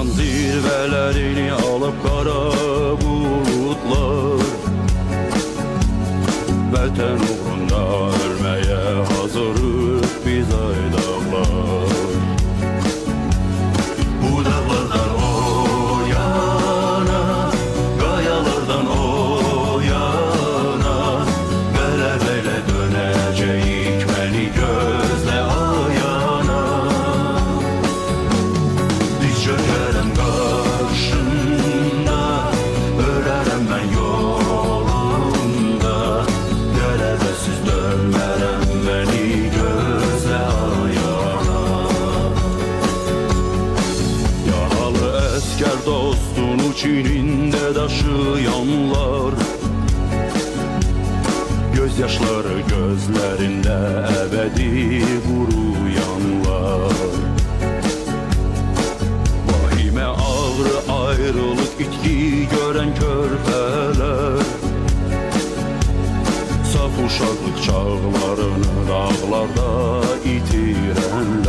Dağların zirvelerini alıp kara bulutlar, vətən uğrunda ölmeye hazırız biz ay dağlar. Bu dağlardan o yana, qayalardan o yana, qələbələ dönəcəyik, məni gözlə ayana. Diz çökərəm qarşında, ölərəm mən yolunda, qələbəsiz dönmərəm, məni gözlə ayana. Yaralı əskər dostunu çinində daşıyanlar, gözyaşları gözlərində əbədi quruyanlar. Vahimə ağrı ayrılıq itki görən körpələr, saf uşaqlıq çağlarını dağlarda itirənlər.